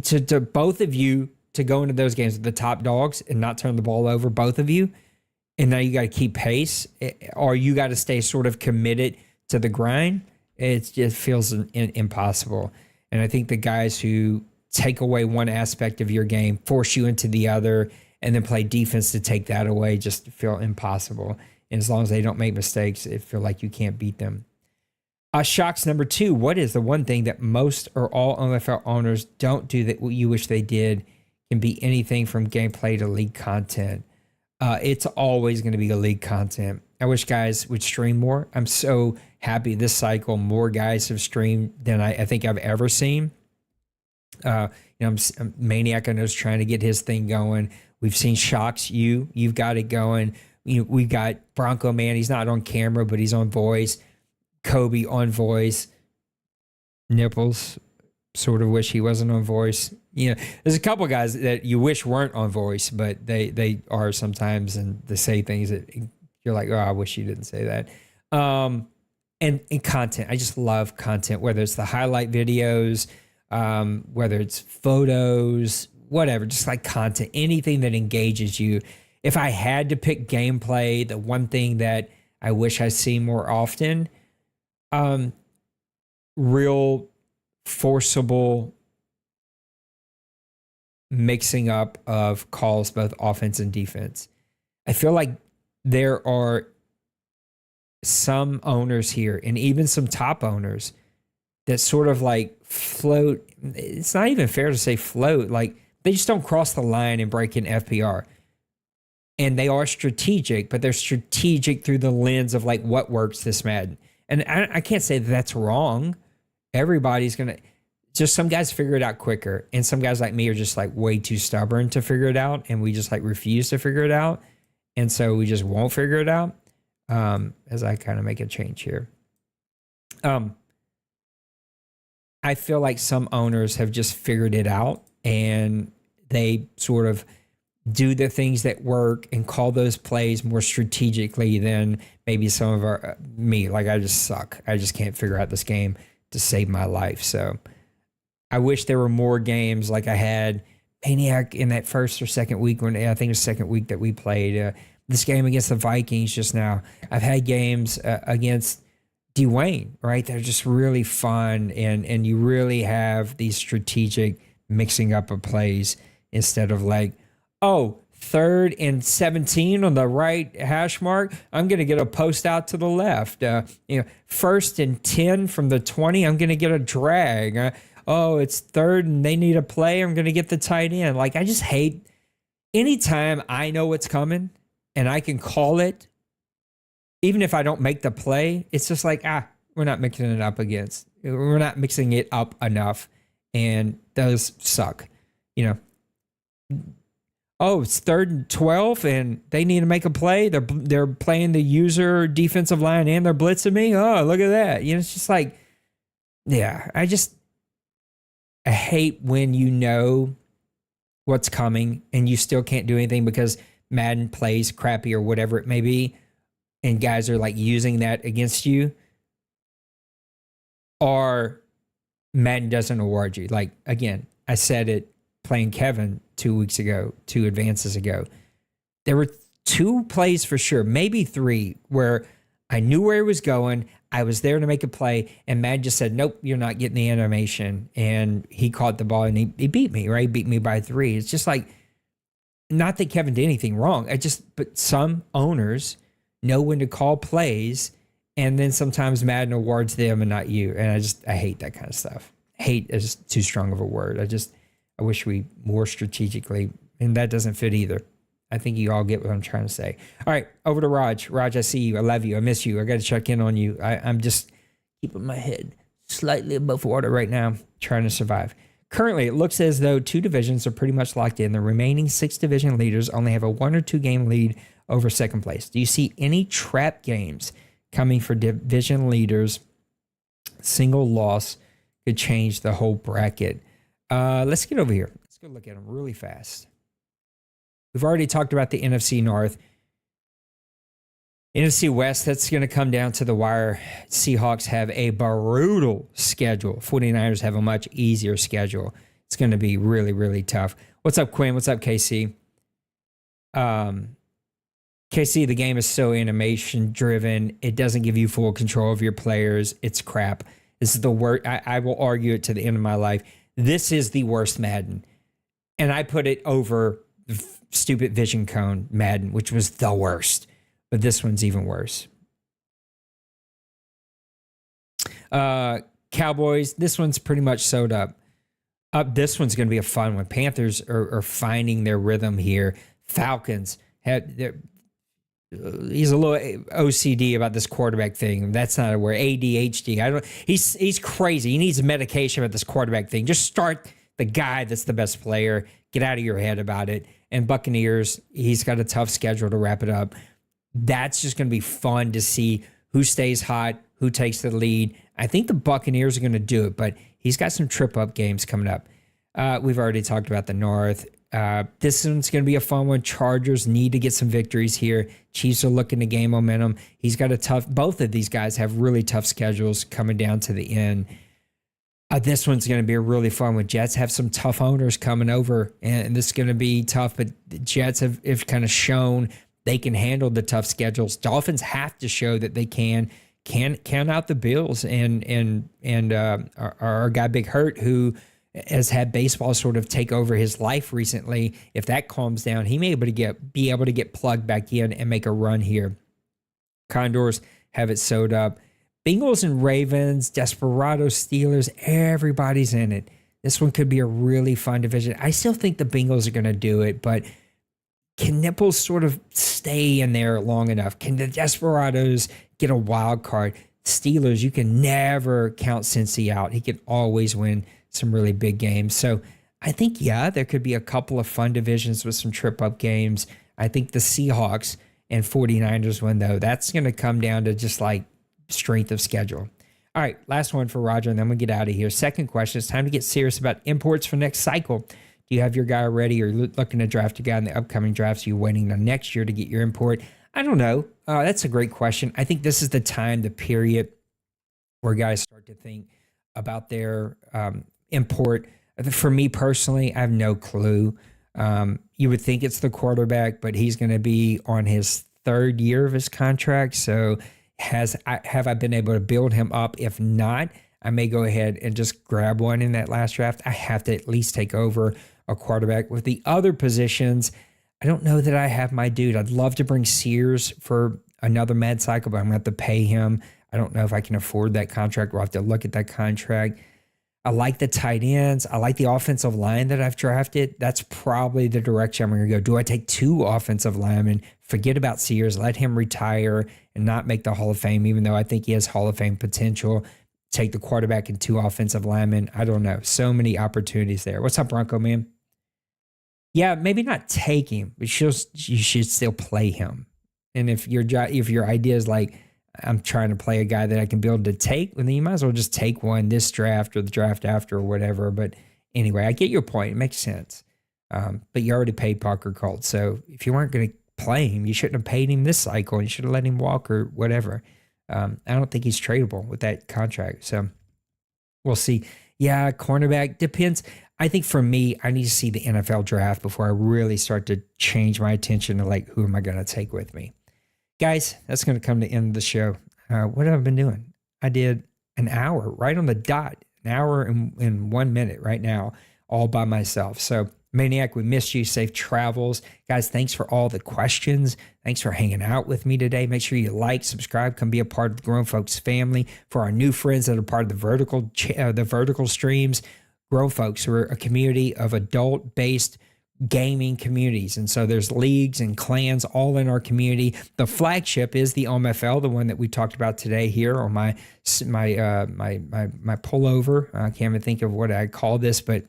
To both of you, to go into those games with the top dogs and not turn the ball over, both of you, and now you got to keep pace, or you got to stay sort of committed to the grind, it just feels impossible. And I think the guys who take away one aspect of your game, force you into the other, and then play defense to take that away just feel impossible. And as long as they don't make mistakes, it feel like you can't beat them. Shocks number 2, what is the one thing that most or all OMFL owners don't do that you wish they did? Can be anything from gameplay to league content. it's always going to be elite content. I wish guys would stream more. I'm so happy this cycle more guys have streamed than I think I've ever seen. Maniac I know is trying to get his thing going. We've seen Shocks, you've got it going. We've got Bronco Man. He's not on camera, but he's on voice. Kobe on voice. Nipples, sort of wish he wasn't on voice. There's a couple guys that you wish weren't on voice, but they are sometimes, and they say things that you're like, oh, I wish you didn't say that. And content, I just love content, whether it's the highlight videos, whether it's photos, whatever, just like content, anything that engages you. If I had to pick gameplay, the one thing that I wish I see more often, real forcible mixing up of calls, both offense and defense. I feel like there are some owners here, and even some top owners, that sort of like float. It's not even fair to say float. Like, they just don't cross the line and break in FPR. And they are strategic, but they're strategic through the lens of like what works this Madden. And I can't say that that's wrong. Everybody's going to, just some guys figure it out quicker. And some guys like me are just like way too stubborn to figure it out. And we just like refuse to figure it out. And so we just won't figure it out, as I kind of make a change here. I feel like some owners have just figured it out, and they sort of do the things that work and call those plays more strategically than maybe some of me. Like, I just suck. I just can't figure out this game to save my life. So I wish there were more games like I had Maniac in that first or second week, when I think it was second week that we played this game against the Vikings just now. I've had games against Dwayne, right? They're just really fun, and you really have these strategic mixing up of plays instead of like, oh, 3rd and 17 on the right hash mark, I'm going to get a post out to the left. 1st and 10 from the 20, I'm going to get a drag. It's 3rd and they need a play, I'm going to get the tight end. Like, I just hate anytime I know what's coming and I can call it, even if I don't make the play. It's just like, we're not mixing it up against. We're not mixing it up enough, and those suck. It's 3rd and 12, and they need to make a play. They're playing the user defensive line, and they're blitzing me. Oh, look at that. It's just like, yeah, I hate when you know what's coming and you still can't do anything because Madden plays crappy or whatever it may be, and guys are like using that against you, or Madden doesn't award you. Like, again, I said it playing Kevin 2 advances ago. There were 2 plays for sure, maybe 3, where I knew where he was going. I was there to make a play, and Madden just said, nope, you're not getting the animation. And he caught the ball, and he beat me, right? He beat me by 3. It's just like, not that Kevin did anything wrong. But some owners know when to call plays, and then sometimes Madden awards them and not you. And I hate that kind of stuff. Hate is too strong of a word. I wish we more strategically, and that doesn't fit either. I think you all get what I'm trying to say. All right, over to Raj. Raj, I see you. I love you. I miss you. I got to check in on you. I'm just keeping my head slightly above water right now, trying to survive. Currently, it looks as though 2 divisions are pretty much locked in. The remaining 6 division leaders only have a 1 or 2 game lead over second place. Do you see any trap games coming for division leaders? Single loss could change the whole bracket. Let's get over here. Let's go look at them really fast. We've already talked about the NFC North. NFC West, that's going to come down to the wire. Seahawks have a brutal schedule. 49ers have a much easier schedule. It's going to be really, really tough. What's up, Quinn? What's up, KC? KC, the game is so animation-driven. It doesn't give you full control of your players. It's crap. This is the worst. I will argue it to the end of my life. This is the worst Madden. And I put it over the stupid Vision Cone Madden, which was the worst. But this one's even worse. Cowboys, this one's pretty much sewed up. This one's going to be a fun one. Panthers are finding their rhythm here. Falcons He's a little OCD about this quarterback thing. That's not a word. ADHD. I don't. He's crazy. He needs medication about this quarterback thing. Just start the guy that's the best player. Get out of your head about it. And Buccaneers, he's got a tough schedule to wrap it up. That's just going to be fun to see who stays hot, who takes the lead. I think the Buccaneers are going to do it, but he's got some trip-up games coming up. We've already talked about the North. This one's going to be a fun one. Chargers need to get some victories here. Chiefs are looking to gain momentum. He's got a tough, both of these guys have really tough schedules coming down to the end. This one's going to be a really fun one. Jets have some tough owners coming over, and this is going to be tough, but the Jets have kind of shown they can handle the tough schedules. Dolphins have to show that they can count out the Bills and our guy Big Hurt, who has had baseball sort of take over his life recently. If that calms down, he may be able to get plugged back in and make a run here. Condors have it sewed up. Bengals and Ravens, Desperados, Steelers, everybody's in it. This one could be a really fun division. I still think the Bengals are going to do it, but can Nipples sort of stay in there long enough? Can the Desperados get a wild card? Steelers, you can never count Cincy out. He can always win some really big games. So I think, there could be a couple of fun divisions with some trip-up games. I think the Seahawks and 49ers win, though. That's going to come down to just like strength of schedule. All right, last one for Roger, and then we'll get out of here. Second question, it's time to get serious about imports for next cycle. Do you have your guy ready, or looking to draft a guy in the upcoming drafts? Are you waiting till next year to get your import? I don't know. That's a great question. I think this is the time, the period, where guys start to think about their import. For me personally, I have no clue. You would think it's the quarterback, but he's going to be on his third year of his contract, so have I been able to build him up? If not, I may go ahead and just grab one in that last draft. I have to at least take over a quarterback. With the other positions, I don't know that I have my dude. I'd love to bring Sears for another med cycle, but I'm going to have to pay him. I don't know if I can afford that contract. We'll have to look at that contract. I like the tight ends. I like the offensive line that I've drafted. That's probably the direction I'm going to go. Do I take two offensive linemen? Forget about Sears. Let him retire and not make the Hall of Fame, even though I think he has Hall of Fame potential. Take the quarterback and two offensive linemen. I don't know. So many opportunities there. What's up, Bronco man? Yeah, maybe not take him, but you should still play him. And if your idea is like, I'm trying to play a guy that I can build to take, well, then you might as well just take one this draft or the draft after or whatever. But anyway, I get your point. It makes sense. But you already paid Parker Colt. So if you weren't going to play him, you shouldn't have paid him this cycle. You should have let him walk or whatever. I don't think he's tradable with that contract. So we'll see. Yeah, cornerback depends. I think for me, I need to see the NFL draft before I really start to change my attention to like, who am I going to take with me? Guys, that's going to come to the end of the show. What have I been doing? I did an hour right on the dot, an hour and 1 minute right now, all by myself. So Maniac, we missed you. Safe travels. Guys, thanks for all the questions. Thanks for hanging out with me today. Make sure you like, subscribe, come be a part of the Grown Folks family. For our new friends that are part of the vertical streams, Grown Folks, we're a community of adult-based gaming communities. And so there's leagues and clans all in our community. The flagship is the OMFL, the one that we talked about today here on my pullover. I can't even think of what I call this, but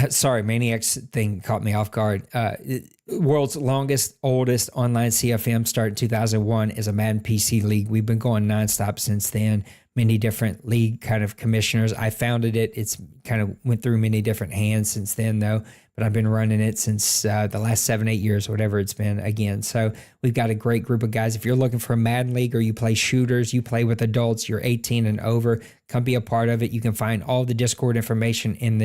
sorry, Maniac's thing caught me off guard. World's longest, oldest online CFM started in 2001 as a Madden PC league. We've been going nonstop since then. Many different league kind of commissioners. I founded it. It's kind of went through many different hands since then, though. But I've been running it since the last 7-8 years, whatever it's been again. So we've got a great group of guys. If you're looking for a Madden league or you play shooters, you play with adults, you're 18 and over, come be a part of it. You can find all the Discord information in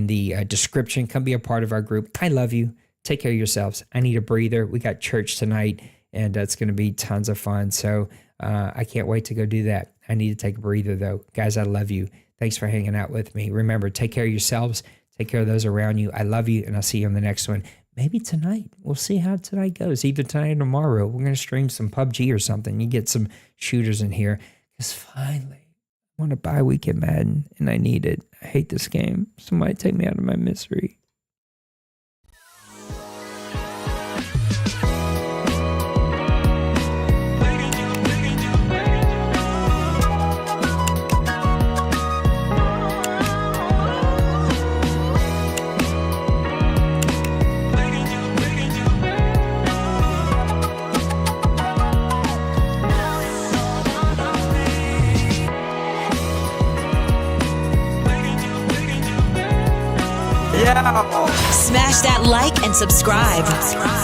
the description. Come be a part of our group. I love you. Take care of yourselves. I need a breather. We got church tonight, and it's going to be tons of fun. So I can't wait to go do that. I need to take a breather, though. Guys, I love you. Thanks for hanging out with me. Remember, take care of yourselves. Take care of those around you. I love you, and I'll see you on the next one. Maybe tonight. We'll see how tonight goes. Either tonight or tomorrow. We're going to stream some PUBG or something. You get some shooters in here. Because finally, I want to buy Weekend Madden, and I need it. I hate this game. Somebody take me out of my misery. Yeah. Smash that like and subscribe.